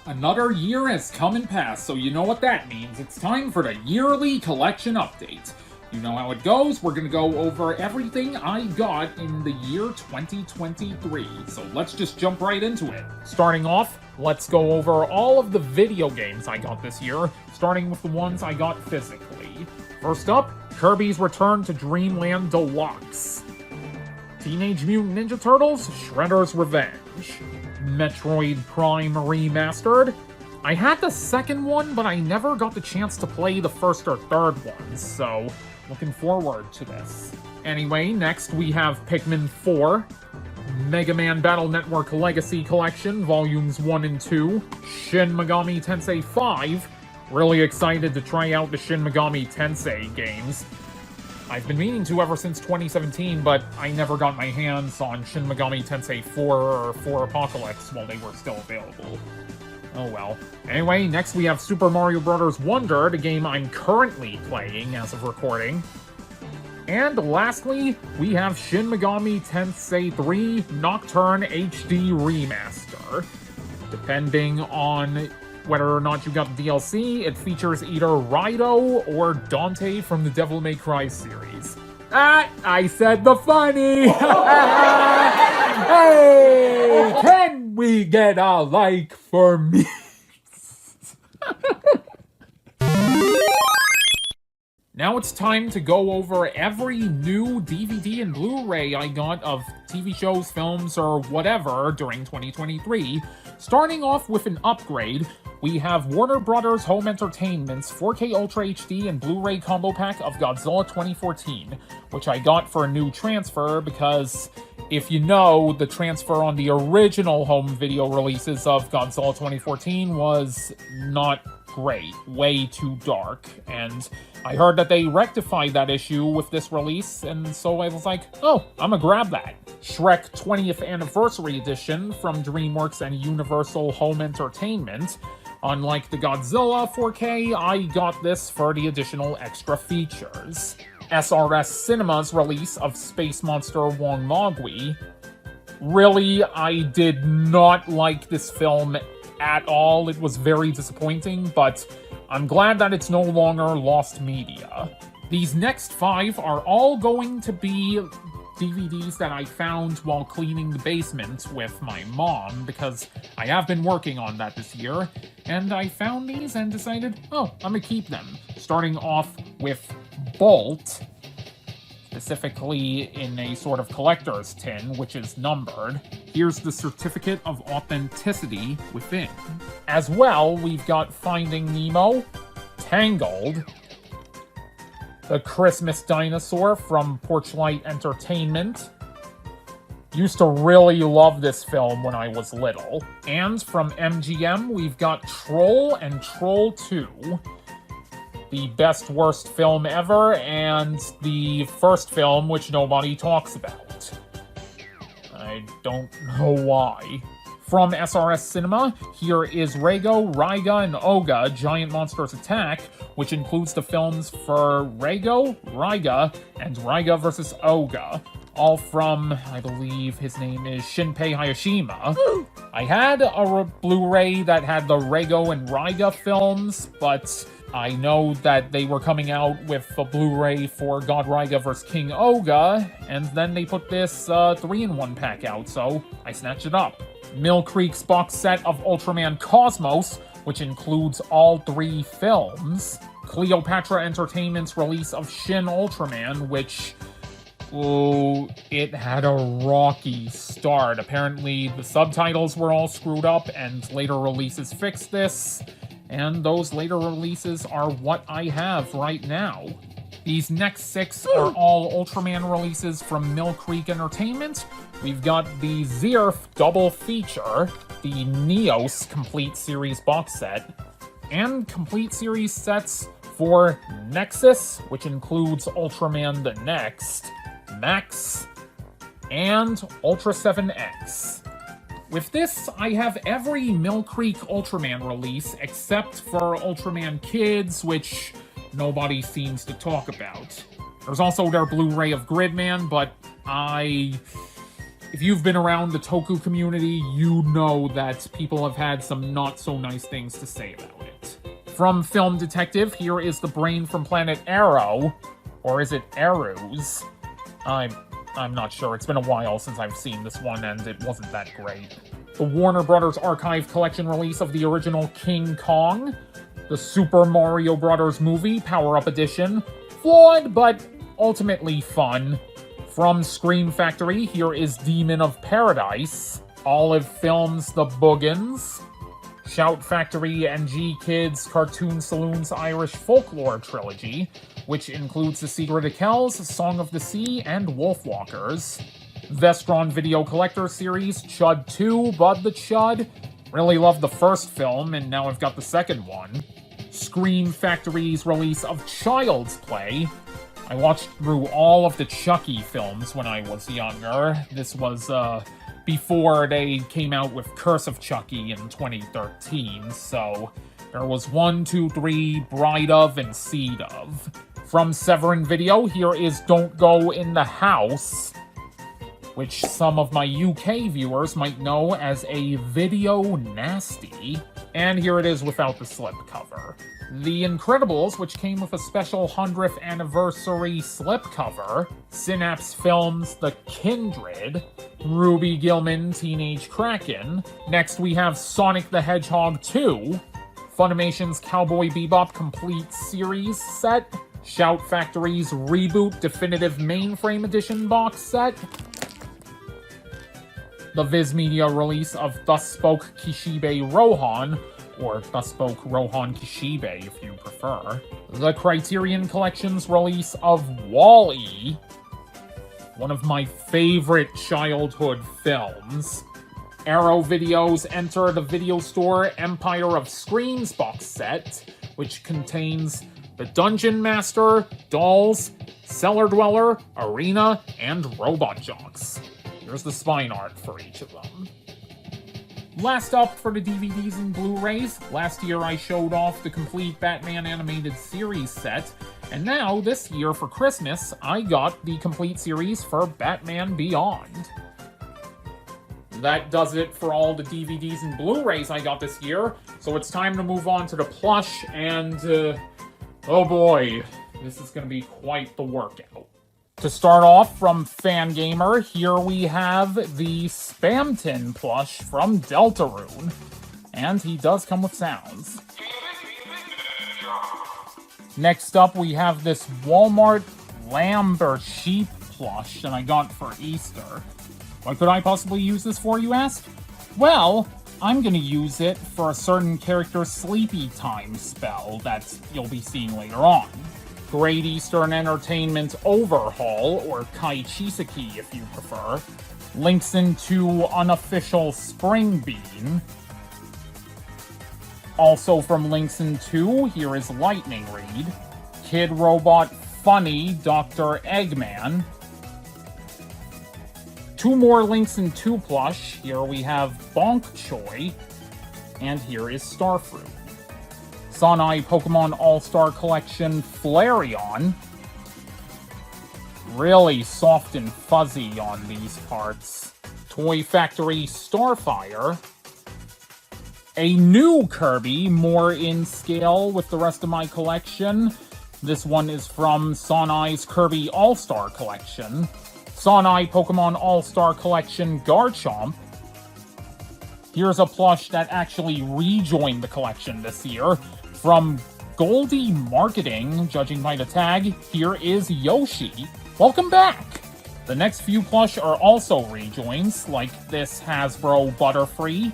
Another year has come and passed, so you know what that means. It's time for the yearly collection update. You know how it goes. We're gonna go over everything I got in the year 2023. So let's just jump right into it. Starting off, let's go over all of the video games I got this year, starting with the ones I got physically. First up, Kirby's Return to Dreamland Deluxe. Teenage Mutant Ninja Turtles, Shredder's Revenge. Metroid Prime Remastered. I had the second one, but I never got the chance to play the first or third ones, so looking forward to this. Anyway, next we have Pikmin 4, Mega Man Battle Network Legacy Collection, Volumes 1 and 2, Shin Megami Tensei 5. Really excited to try out the Shin Megami Tensei games. I've been meaning to ever since 2017, but I never got my hands on Shin Megami Tensei 4 or 4 Apocalypse while they were still available. Oh well. Anyway, next we have Super Mario Bros. Wonder, the game I'm currently playing as of recording. And lastly, we have Shin Megami Tensei 3 Nocturne HD Remaster. Depending on whether or not you got the DLC, it features either Raido or Dante from the Devil May Cry series. I said the funny! Hey! Can we get a like for me? Now it's time to go over every new DVD and Blu-ray I got of TV shows, films, or whatever during 2023. Starting off with an upgrade, we have Warner Bros. Home Entertainment's 4K Ultra HD and Blu-ray combo pack of Godzilla 2014, which I got for a new transfer because, if you know, the transfer on the original home video releases of Godzilla 2014 was not great, way too dark, and I heard that they rectified that issue with this release, and so I was like, oh, I'm gonna grab that. Shrek 20th Anniversary Edition from DreamWorks and Universal Home Entertainment. Unlike the Godzilla 4K, I got this for the additional extra features. SRS Cinema's release of Space Monster Wong Mogwai. Really, I did not like this film at all. It was very disappointing, but I'm glad that it's no longer lost media. These next 5 are all going to be DVDs that I found while cleaning the basement with my mom, because I have been working on that this year, and I found these and decided, oh, I'm gonna keep them. Starting off with Bolt, specifically in a sort of collector's tin, which is numbered. Here's the certificate of authenticity within. As well, we've got Finding Nemo, Tangled, The Christmas Dinosaur from Porchlight Entertainment. Used to really love this film when I was little. And from MGM, we've got Troll and Troll 2. The best worst film ever, and the first film which nobody talks about. I don't know why. From SRS Cinema, here is Rego, Raiga, and Oga, Giant Monsters Attack, which includes the films for Rego, Raiga, and Raiga vs. Oga. All from, I believe his name is Shinpei Hayashima. I had a Blu-ray that had the Rego and Raiga films, but I know that they were coming out with a Blu-ray for God Raiga vs. King Oga, and then they put this 3-in-1 pack out, so I snatched it up. Mill Creek's box set of Ultraman Cosmos, which includes all 3 films. Cleopatra Entertainment's release of Shin Ultraman, which, oh, it had a rocky start. Apparently, the subtitles were all screwed up, and later releases fixed this. And those later releases are what I have right now. These next 6 are all Ultraman releases from Mill Creek Entertainment. We've got the Zerf double feature, the Neos Complete Series box set, and Complete Series sets for Nexus, which includes Ultraman the Next, Max, and Ultra 7X. With this, I have every Mill Creek Ultraman release except for Ultraman Kids, which nobody seems to talk about. There's also their Blu-ray of Gridman, but if you've been around the Toku community, you know that people have had some not-so-nice things to say about it. From Film Detective, here is the brain from Planet Arrow. Or is it Arrows? I'm not sure. It's been a while since I've seen this one, and it wasn't that great. The Warner Brothers Archive Collection release of the original King Kong. The Super Mario Bros. Movie Power-Up Edition. Flawed, but ultimately fun. From Scream Factory, here is Demon of Paradise. Olive Films The Boogans. Shout Factory and G-Kids Cartoon Saloon's Irish Folklore Trilogy, which includes The Secret of Kells, Song of the Sea, and Wolfwalkers. Vestron Video Collector Series, Chud 2, Bud the Chud. Really loved the first film, and now I've got the second one. Scream Factory's release of Child's Play. I watched through all of the Chucky films when I was younger. This was, before they came out with Curse of Chucky in 2013, so there was 1, 2, 3, Bride of, and Seed of. From Severin Video, here is Don't Go in the House, which some of my UK viewers might know as a Video Nasty. And here it is without the slipcover. The Incredibles, which came with a special 100th anniversary slipcover. Synapse Films' The Kindred. Ruby Gilman, Teenage Kraken. Next we have Sonic the Hedgehog 2. Funimation's Cowboy Bebop Complete Series set. Shout Factory's Reboot Definitive Mainframe Edition box set. The Viz Media release of Thus Spoke Kishibe Rohan, or Thus Spoke Rohan Kishibe if you prefer. The Criterion Collection's release of Wall-E, one of my favorite childhood films. Arrow Videos Enter the Video Store Empire of Screams box set, which contains The Dungeon Master, Dolls, Cellar Dweller, Arena, and Robot Jocks. Here's the spine art for each of them. Last up for the DVDs and Blu-rays, last year I showed off the complete Batman Animated Series set, and now, this year for Christmas, I got the complete series for Batman Beyond. That does it for all the DVDs and Blu-rays I got this year, so it's time to move on to the plush, and, oh boy, this is gonna be quite the workout. To start off, from Fangamer, here we have the Spamton plush from Deltarune. And he does come with sounds. Next up, we have this Walmart lamb or sheep plush that I got for Easter. What could I possibly use this for, you ask? Well, I'm gonna use it for a certain character's sleepy time spell that you'll be seeing later on. Great Eastern Entertainment Overhaul, or Kaichiseki if you prefer, links into Unofficial Spring Bean. Also from Links in 2, here is Lightning Reed, Kid Robot Funny Dr. Eggman. Two more Links in 2 plush, here we have Bonk Choi, and here is Starfruit. Sanai Pokemon All-Star Collection Flareon. Really soft and fuzzy on these parts. Toy Factory Starfire. A new Kirby, more in scale with the rest of my collection. This one is from Sanai's Kirby All-Star Collection. Sanai Pokemon All-Star Collection Garchomp. Here's a plush that actually rejoined the collection this year. From Goldie Marketing, judging by the tag, here is Yoshi. Welcome back! The next few plush are also rejoins, like this Hasbro Butterfree.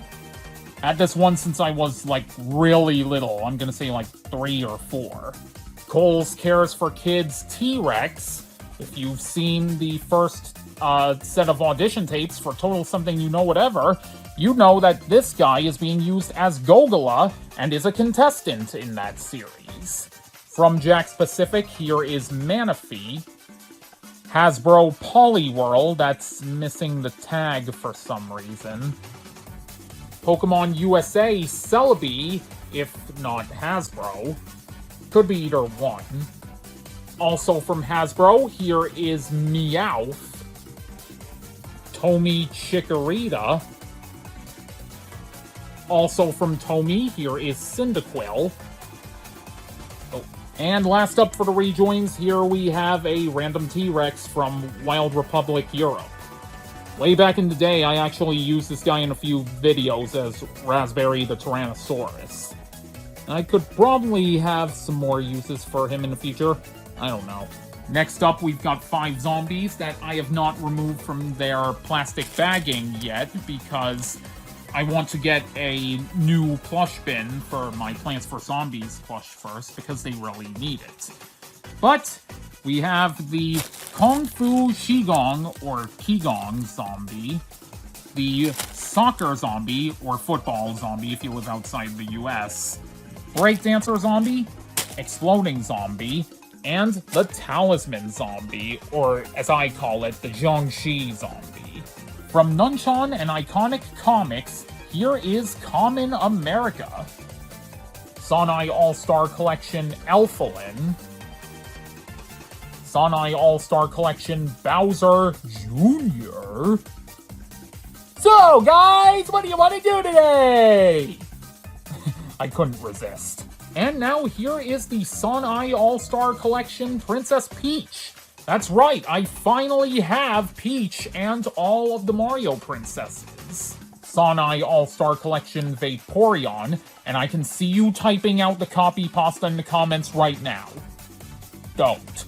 Had this one since I was, like, really little. I'm gonna say, like, 3 or 4. Kohl's Cares for Kids T-Rex. If you've seen the first set of audition tapes for Total Something You Know Whatever, you know that this guy is being used as Gogula and is a contestant in that series. From Jack's Pacific, here is Manaphy. Hasbro Polyworld, that's missing the tag for some reason. Pokemon USA Celebi, if not Hasbro. Could be either one. Also from Hasbro, here is Meowth, Tomy Chikorita. Also from Tomy, here is Cyndaquil. And last up for the rejoins, here we have a random T-Rex from Wild Republic Europe. Way back in the day, I actually used this guy in a few videos as Raspberry the Tyrannosaurus. I could probably have some more uses for him in the future. I don't know. Next up, we've got 5 zombies that I have not removed from their plastic bagging yet because I want to get a new plush bin for my Plants vs. Zombies plush first because they really need it. But we have the Kung Fu Qigong or Qigong zombie, the Soccer zombie or Football zombie if you live outside the US, Breakdancer zombie, Exploding zombie, and the Talisman zombie, or as I call it, the Jiangxi zombie. From Nunchan and Iconic Comics, here is Common America, Sonai All-Star Collection Alphalin, Sonai All-Star Collection Bowser Jr. So, guys, what do you want to do today? I couldn't resist. And now here is the Sonai All-Star Collection Princess Peach. That's right, I finally have Peach and all of the Mario princesses. Sonai All-Star Collection Vaporeon, and I can see you typing out the copy pasta in the comments right now. Don't.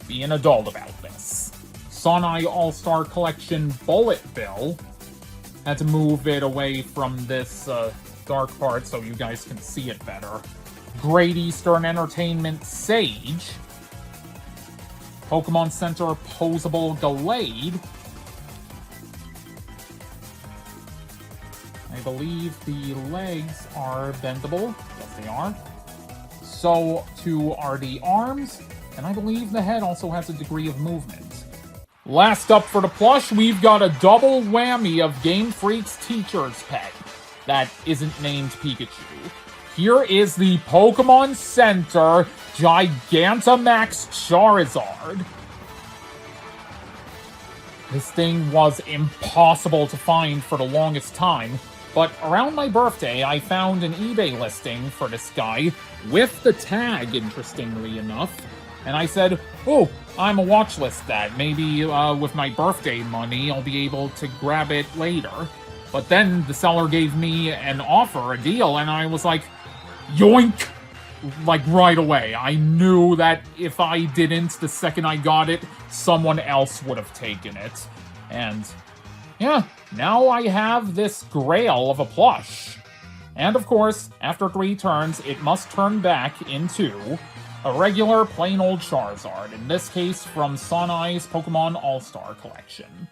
Be an adult about this. Sonai All-Star Collection Bullet Bill. Had to move it away from this dark part so you guys can see it better. Great Eastern Entertainment Sage. Pokemon Center Posable Gallade. I believe the legs are bendable. Yes, they are. So, too are the arms. And I believe the head also has a degree of movement. Last up for the plush, we've got a double whammy of Game Freak's teacher's pet that isn't named Pikachu. Here is the Pokemon Center Gigantamax Charizard. This thing was impossible to find for the longest time, but around my birthday, I found an eBay listing for this guy with the tag, interestingly enough. And I said, oh, I'm a watch list that. Maybe with my birthday money, I'll be able to grab it later. But then the seller gave me an offer, a deal, and I was like, yoink! Like, right away. I knew that if I didn't, the second I got it, someone else would have taken it. And, yeah, now I have this grail of a plush. And, of course, after 3 turns, it must turn back into a regular, plain old Charizard, in this case from Sonai's Pokemon All-Star Collection.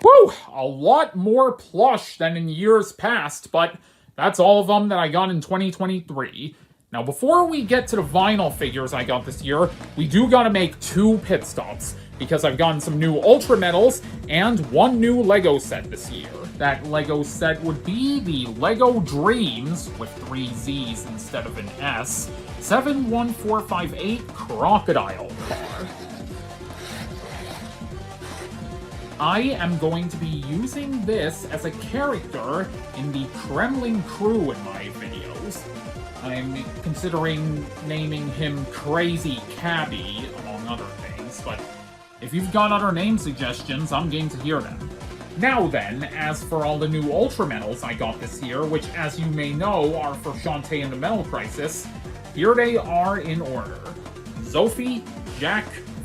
Whew! A lot more plush than in years past, but that's all of them that I got in 2023. Now, before we get to the vinyl figures I got this year, we do gotta make 2 pit stops, because I've gotten some new Ultra Metals and 1 new Lego set this year. That Lego set would be the Lego Dreams, with 3 Z's instead of an S, 71458 Crocodile car. I am going to be using this as a character in the Kremlin crew in my videos. I'm considering naming him Crazy Cabby, among other things, but if you've got other name suggestions, I'm game to hear them. Now then, as for all the new Ultra Metals I got this year, which as you may know are for Shantae and the Metal Crisis, here they are in order. Zophie, Jack,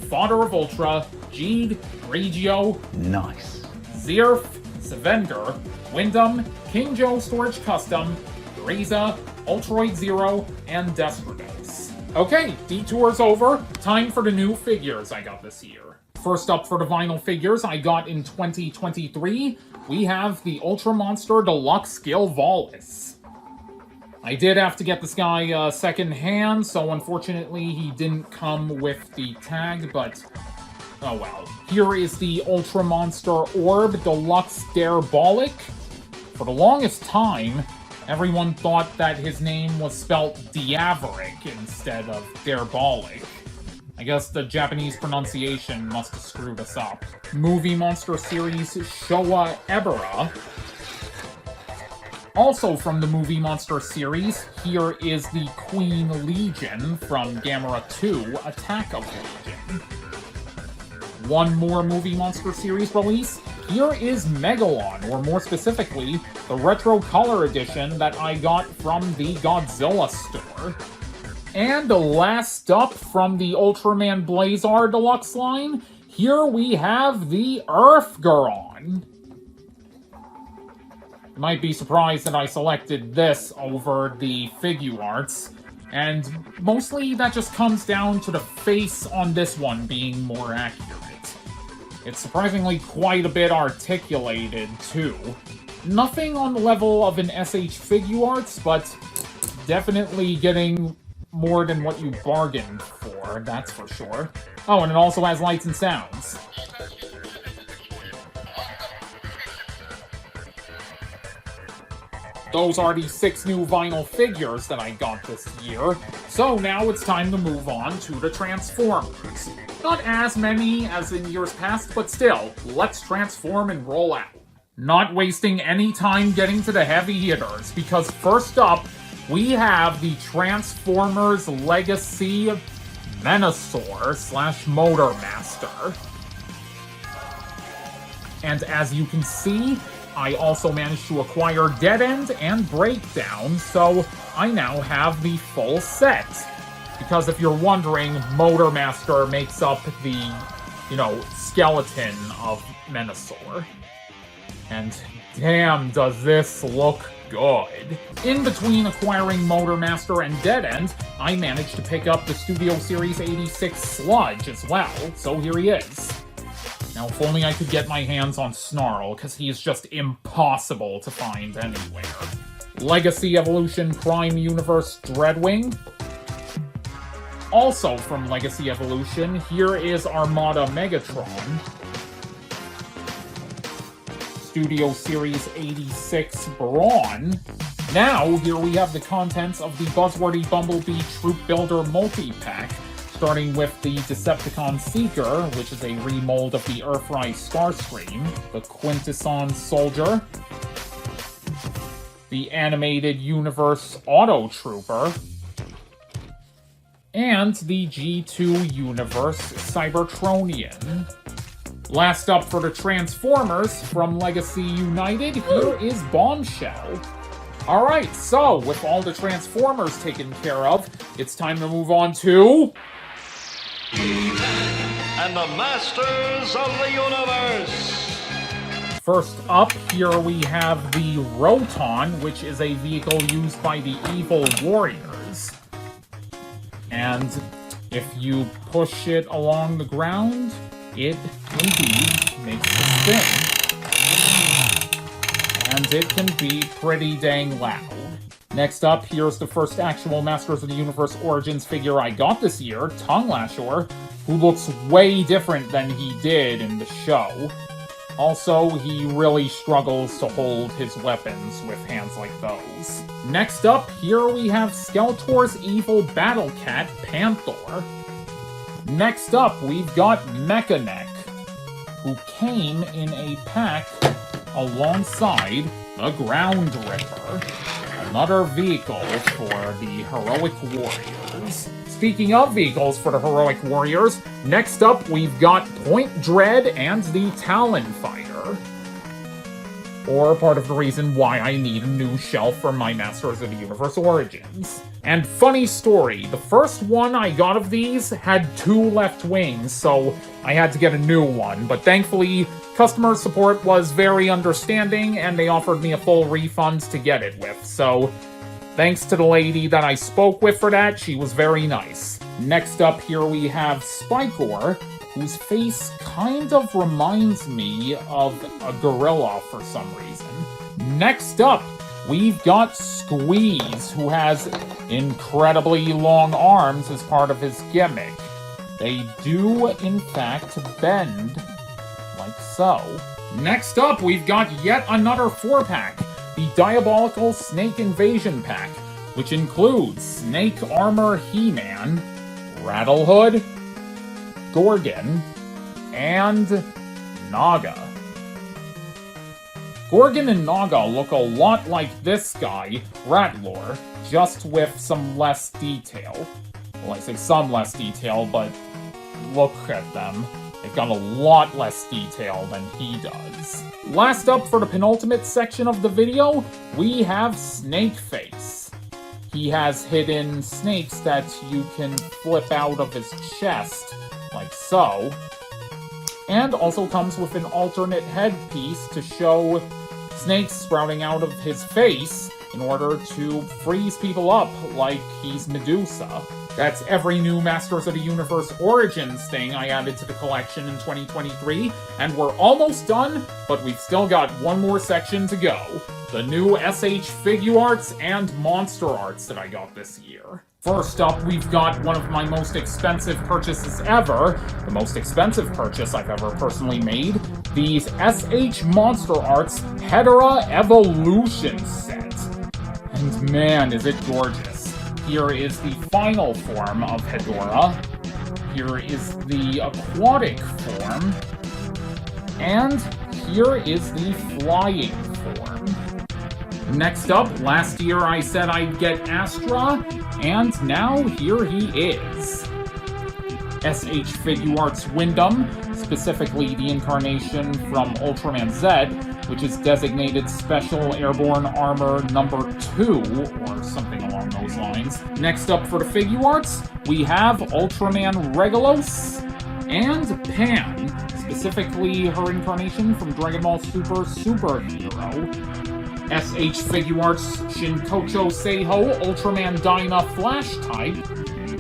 Fodder of Ultra, Jeed, Regio, nice, Zerf, Savender, Wyndham, King Joe Storage Custom, Reza, Ultroid Zero, and Desperdos. Okay, detour's over. Time for the new figures I got this year. First up for the vinyl figures I got in 2023, we have the Ultra Monster Deluxe Gillvalis. I did have to get this guy second hand, so unfortunately he didn't come with the tag, but oh well. Here is the Ultra Monster Orb Deluxe Darebolic For the longest time, everyone thought that his name was spelt Diaveric instead of Diabolic. I guess the Japanese pronunciation must have screwed us up. Movie monster series Showa Ebera. Also from the movie monster series, here is the Queen Legion from Gamera 2, Attack of Legion. One more movie monster series release. Here is Megalon, or more specifically, the Retro Color Edition that I got from the Godzilla store. And last up from the Ultraman Blazar Deluxe line, here we have the Earthgaron. You might be surprised that I selected this over the Figuarts, and mostly that just comes down to the face on this one being more accurate. It's surprisingly quite a bit articulated, too. Nothing on the level of an SH Figuarts, but definitely getting more than what you bargained for, that's for sure. Oh, and it also has lights and sounds. Those are the 6 new vinyl figures that I got this year. So now it's time to move on to the Transformers. Not as many as in years past, but still, let's transform and roll out. Not wasting any time getting to the heavy hitters, because first up, we have the Transformers Legacy Menasor / Motor Master. And as you can see, I also managed to acquire Dead End and Breakdown, so I now have the full set. Because if you're wondering, Motor Master makes up the, skeleton of Menasor. And damn, does this look good. In between acquiring Motor Master and Dead End, I managed to pick up the Studio Series 86 Sludge as well, so here he is. Now, if only I could get my hands on Snarl, because he is just impossible to find anywhere. Legacy Evolution Prime Universe Dreadwing. Also from Legacy Evolution, here is Armada Megatron. Studio Series 86 Brawn. Now, here we have the contents of the buzzworthy Bumblebee Troop Builder multi-pack, starting with the Decepticon Seeker, which is a remold of the Earthrise Starscream, the Quintesson Soldier, the Animated Universe Auto Trooper, and the G2 Universe Cybertronian. Last up for the Transformers, from Legacy United, here is Bombshell. Alright, so, with all the Transformers taken care of, it's time to move on to... and the Masters of the Universe! First up, here we have the Roton, which is a vehicle used by the Evil Warriors. And if you push it along the ground, it indeed makes a spin. And it can be pretty dang loud. Next up, here's the first actual Masters of the Universe Origins figure I got this year, Tongue Lashor, who looks way different than he did in the show. Also, he really struggles to hold his weapons with hands like those. Next up, here we have Skeletor's evil battle cat, Panther. Next up, we've got Mechaneck, who came in a pack alongside the Ground Ripper, another vehicle for the Heroic Warriors. Speaking of vehicles for the Heroic Warriors, next up we've got Point Dread and the Talon Fighter. Or part of the reason why I need a new shelf for my Masters of the Universe Origins. And funny story, the first one I got of these had 2 left wings, so I had to get a new one, but thankfully, customer support was very understanding, and they offered me a full refund to get it with, so thanks to the lady that I spoke with for that, she was very nice. Next up here we have Spikor, whose face kind of reminds me of a gorilla for some reason. Next up, we've got Squeeze, who has incredibly long arms as part of his gimmick. They do, in fact, bend, like so. Next up, we've got yet another 4-pack. the Diabolical Snake Invasion Pack, which includes Snake Armor He-Man, Rattle-Hood, Gorgon, and Naga. Gorgon and Naga look a lot like this guy, Ratlor, just with some less detail. Well, I say some less detail, but look at them. They've got a lot less detail than he does. Last up for the penultimate section of the video, we have Snakeface. He has hidden snakes that you can flip out of his chest, like so. And also comes with an alternate headpiece to show snakes sprouting out of his face in order to freeze people up like he's Medusa. That's every new Masters of the Universe Origins thing I added to the collection in 2023, and we're almost done, but we've still got one more section to go. The new SH Figuarts and Monsterarts that I got this year. First up, we've got one of my most expensive purchases ever, the most expensive purchase I've ever personally made, the SH Monsterarts Hedorah Evolution set. And man, is it gorgeous. Here is the final form of Hedorah. Here is the aquatic form. And here is the flying form. Next up, last year I said I'd get Astra, and now here he is. SH Figuarts Wyndham, specifically the incarnation from Ultraman Z, which is designated Special Airborne Armor number 2, or something along those lines. Next up for the Figuarts, we have Ultraman Regulos and Pan, specifically her incarnation from Dragon Ball Super Superhero. SH Figuarts Shinkocho Seiho Ultraman Dyna Flash type.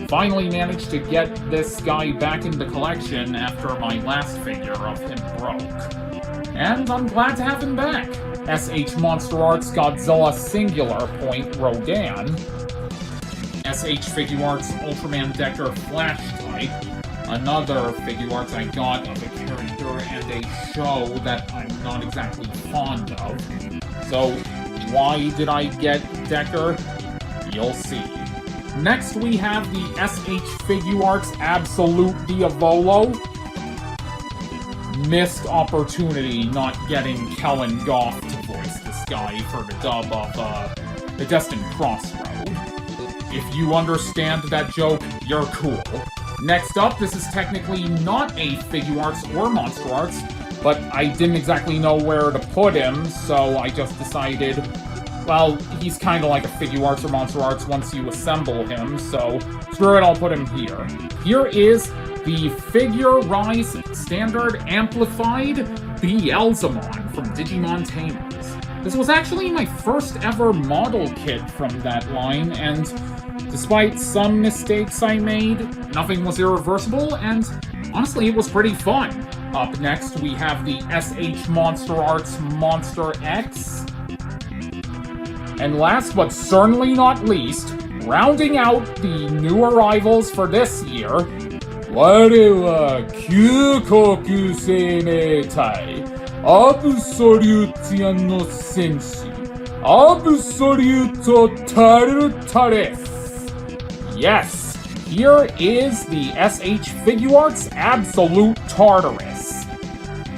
Finally managed to get this guy back in the collection after my last figure of him broke. And I'm glad to have him back. SH Monsterarts Godzilla Singular Point Rodan. SH Figuarts Ultraman Decker Flash type. Another Figuarts I got of a character and a show that I'm not exactly fond of. So, why did I get Decker? You'll see. Next, we have the SH Figuarts Absolute Diavolo. Missed opportunity not getting Kellen Goff to voice this guy for the dub of The Destined Crossroad. If you understand that joke, you're cool. Next up, this is technically not a Figuarts or Monsterarts, but I didn't exactly know where to put him, so I just decided, well, he's kind of like a Figuarts or Monsterarts once you assemble him, so screw it, I'll put him here. Here is the Figure Rise Standard Amplified Beelzemon from Digimon Tamers. This was actually my first ever model kit from that line, and despite some mistakes I made, nothing was irreversible, and honestly, it was pretty fun. Up next, we have the SH Monsterarts Monster X. And last but certainly not least, rounding out the new arrivals for this year, Warewa Kyukoku Seimetai Absolute no Senshi Absolute Tartarus. Yes, here is the SH Figuarts Absolute Tartarus.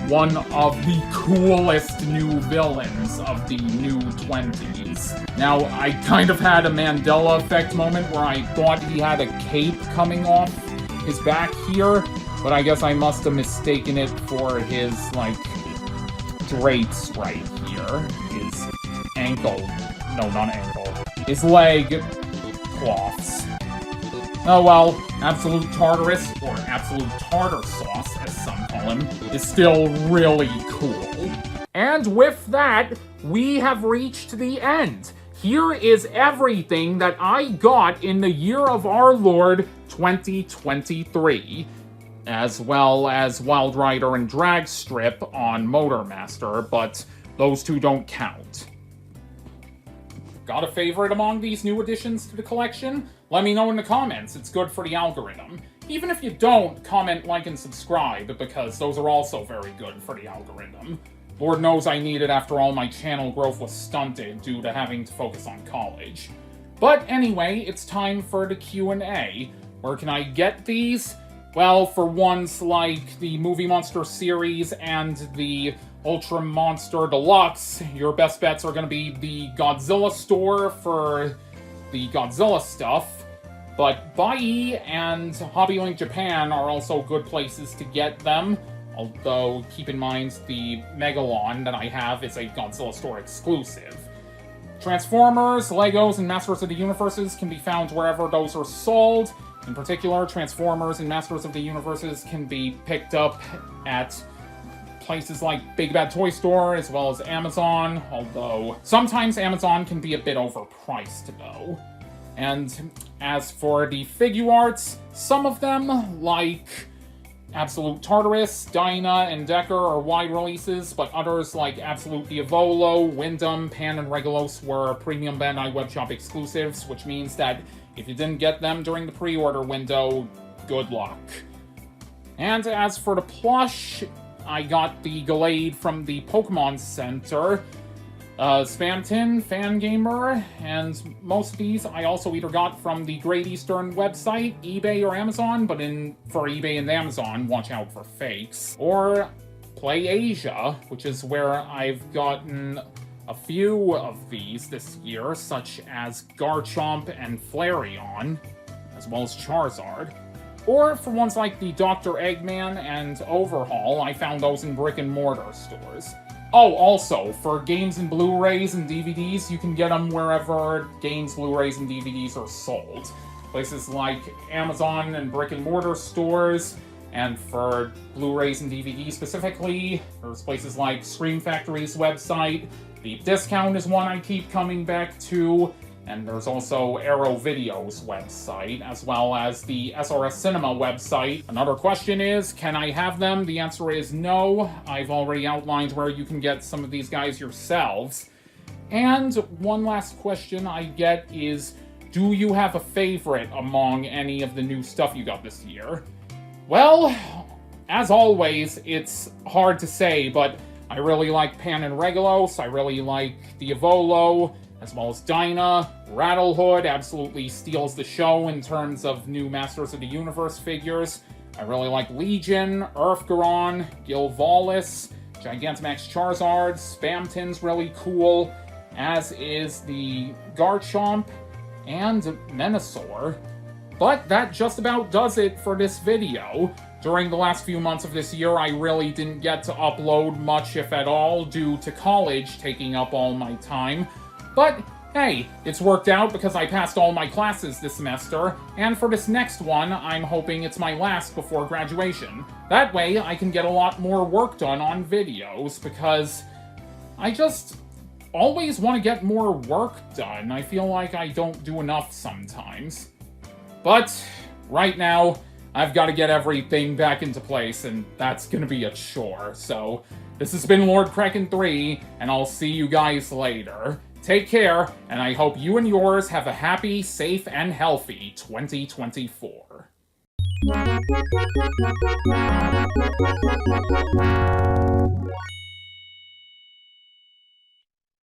One of the coolest new villains of the new 20s. Now, I kind of had a Mandela effect moment where I thought he had a cape coming off his back here, but I guess I must have mistaken it for his, like, drapes right here. His ankle. No, not ankle. His leg cloths. Oh well, Absolute Tartarus, or Absolute Tartar Sauce, as some call him, is still really cool. And with that, we have reached the end. Here is everything that I got in the year of our Lord 2023, as well as Wild Rider and Drag Strip on Motormaster, but those two don't count. Got a favorite among these new additions to the collection? Let me know in the comments, it's good for the algorithm. Even if you don't, comment, like, and subscribe, because those are also very good for the algorithm. Lord knows I need it after all my channel growth was stunted due to having to focus on college. But anyway, it's time for the Q&A. Where can I get these? Well, for ones like the Movie Monster series and the Ultra Monster Deluxe, your best bets are going to be the Godzilla store for the Godzilla stuff. But Bai and Hobby Link Japan are also good places to get them. Although, keep in mind, the Megalon that I have is a Godzilla store exclusive. Transformers, Legos, and Masters of the Universes can be found wherever those are sold. In particular, Transformers and Masters of the Universes can be picked up at places like Big Bad Toy Store, as well as Amazon, although sometimes Amazon can be a bit overpriced, though. And as for the Figuarts, some of them, like Absolute Tartarus, Dyna, and Decker are wide releases, but others like Absolute Diavolo, Wyndham, Pan, and Regulos were Premium Bandai Webshop exclusives, which means that if you didn't get them during the pre-order window, good luck. And as for the plush, I got the Gallade from the Pokemon Center, Spamton, Fangamer, and most of these I also either got from the Great Eastern website, eBay, or Amazon, but for eBay and Amazon, watch out for fakes. Or Play Asia, which is where I've gotten a few of these this year, such as Garchomp and Flareon, as well as Charizard. Or for ones like the Dr. Eggman and Overhaul, I found those in brick-and-mortar stores. Oh, also, for games and Blu-rays and DVDs, you can get them wherever games, Blu-rays, and DVDs are sold. Places like Amazon and brick-and-mortar stores, and for Blu-rays and DVDs specifically, there's places like Scream Factory's website. Deep Discount is one I keep coming back to, and there's also Arrow Video's website, as well as the SRS Cinema website. Another question is, can I have them? The answer is no. I've already outlined where you can get some of these guys yourselves. And one last question I get is, do you have a favorite among any of the new stuff you got this year? Well, as always, it's hard to say, but I really like Pan and Regulos, I really like Diavolo, as well as Dyna. Rattle-Hood absolutely steals the show in terms of new Masters of the Universe figures. I really like Legion, Earthgaron, Gillvalis, Gigantamax Charizard, Spamton's really cool, as is the Garchomp and Menasor. But that just about does it for this video. During the last few months of this year, I really didn't get to upload much, if at all, due to college taking up all my time. But hey, it's worked out because I passed all my classes this semester, and for this next one, I'm hoping it's my last before graduation. That way, I can get a lot more work done on videos, because I just always want to get more work done. I feel like I don't do enough sometimes. But right now, I've got to get everything back into place, and that's gonna be a chore. So, this has been Lord Kraken 3, and I'll see you guys later. Take care, and I hope you and yours have a happy, safe, and healthy 2024.